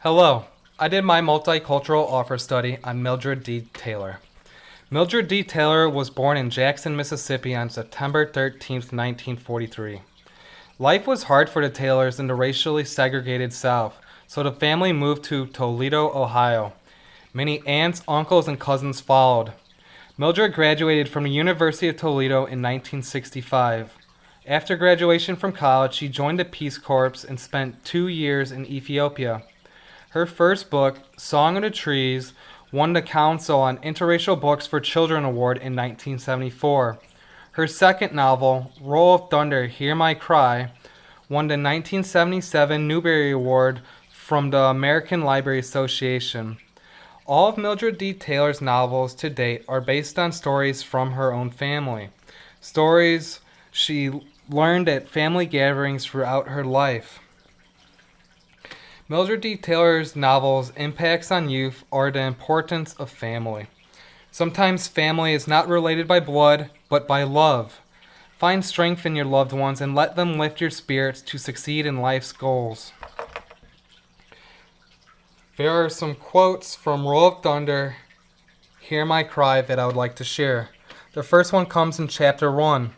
Hello, I did my multicultural offer study on Mildred D. Taylor. Mildred D. Taylor was born in Jackson, Mississippi on September 13th, 1943. Life was hard for the Taylors in the racially segregated South, so the family moved to Toledo, Ohio. Many aunts, uncles, and cousins followed. Mildred graduated from the University of Toledo in 1965. After graduation from college, she joined the Peace Corps and spent 2 years in Ethiopia. Her first book, Song of the Trees, won the Council on Interracial Books for Children Award in 1974. Her second novel, Roll of Thunder, Hear My Cry, won the 1977 Newbery Award from the American Library Association. All of Mildred D. Taylor's novels to date are based on stories from her own family, stories she learned at family gatherings throughout her life. Mildred D. Taylor's novels' impacts on youth are the importance of family. Sometimes family is not related by blood, but by love. Find strength in your loved ones and let them lift your spirits to succeed in life's goals. There are some quotes from Roll of Thunder, Hear My Cry that I would like to share. The first one comes in chapter 1.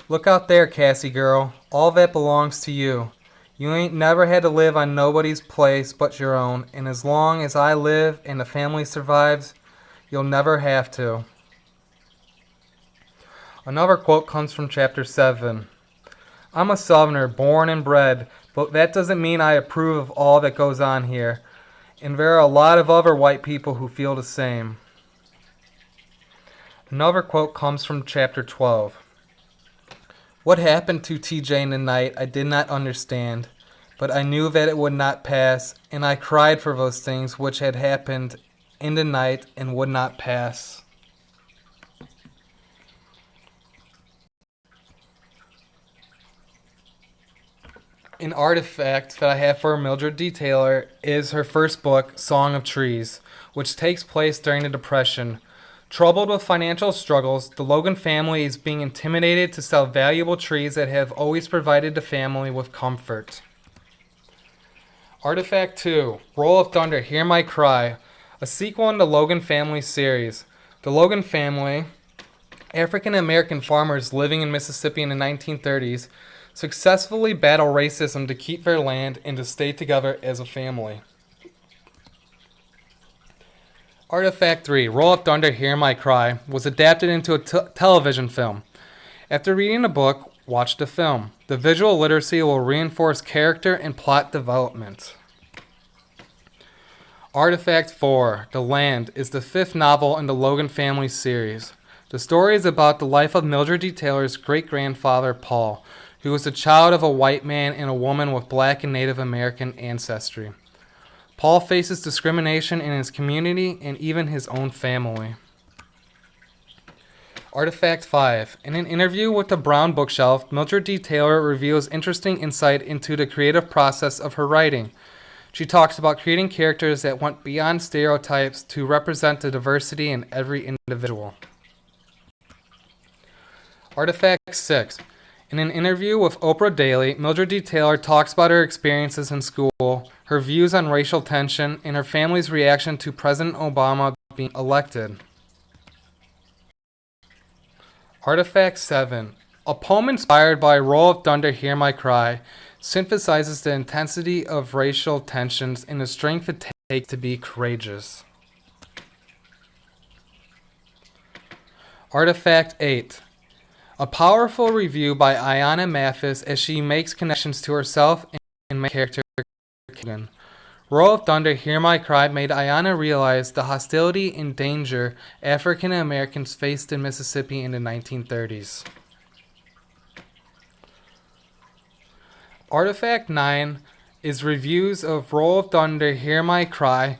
Look out there, Cassie girl. All that belongs to you. You ain't never had to live on nobody's place but your own, and as long as I live and the family survives, you'll never have to. Another quote comes from chapter 7. I'm a Southerner, born and bred, but that doesn't mean I approve of all that goes on here, and there are a lot of other white people who feel the same. Another quote comes from chapter 12. What happened to TJ in the night I did not understand, but I knew that it would not pass, and I cried for those things which had happened in the night and would not pass. An artifact that I have for Mildred D. Taylor is her first book, Song of Trees, which takes place during the Depression. Troubled with financial struggles, the Logan family is being intimidated to sell valuable trees that have always provided the family with comfort. Artifact 2, Roll of Thunder, Hear My Cry, a sequel in the Logan family series. The Logan family, African American farmers living in Mississippi in the 1930s, successfully battle racism to keep their land and to stay together as a family. Artifact 3, Roll of Thunder, Hear My Cry, was adapted into a television film. After reading the book, watch the film. The visual literacy will reinforce character and plot development. Artifact 4, The Land, is the fifth novel in the Logan family series. The story is about the life of Mildred D. Taylor's great-grandfather, Paul, who was the child of a white man and a woman with black and Native American ancestry. Paul faces discrimination in his community and even his own family. Artifact 5. In an interview with the Brown Bookshelf, Mildred D. Taylor reveals interesting insight into the creative process of her writing. She talks about creating characters that went beyond stereotypes to represent the diversity in every individual. Artifact 6. In an interview with Oprah Daily, Mildred D. Taylor talks about her experiences in school, her views on racial tension, and her family's reaction to President Obama being elected. Artifact 7. A poem inspired by Roll of Thunder, Hear My Cry, synthesizes the intensity of racial tensions and the strength it takes to be courageous. Artifact 8. A powerful review by Ayanna Mathis as she makes connections to herself and main character Keegan. Roll of Thunder, Hear My Cry made Ayanna realize the hostility and danger African Americans faced in Mississippi in the 1930s. Artifact 9 is reviews of Roll of Thunder, Hear My Cry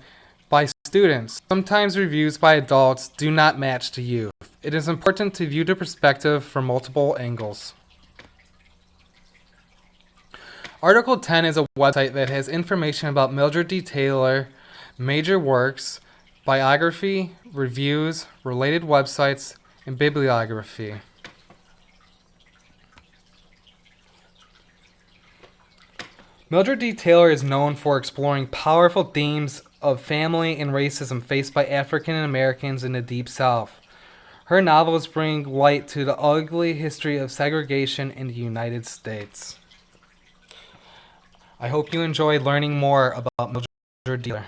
by students. Sometimes reviews by adults do not match the youth. It is important to view the perspective from multiple angles. Article 10 is a website that has information about Mildred D. Taylor, major works, biography, reviews, related websites, and bibliography. Mildred D. Taylor is known for exploring powerful themes of family and racism faced by African Americans in the Deep South. Her novels bring light to the ugly history of segregation in the United States. I hope you enjoyed learning more about Mildred D. Taylor.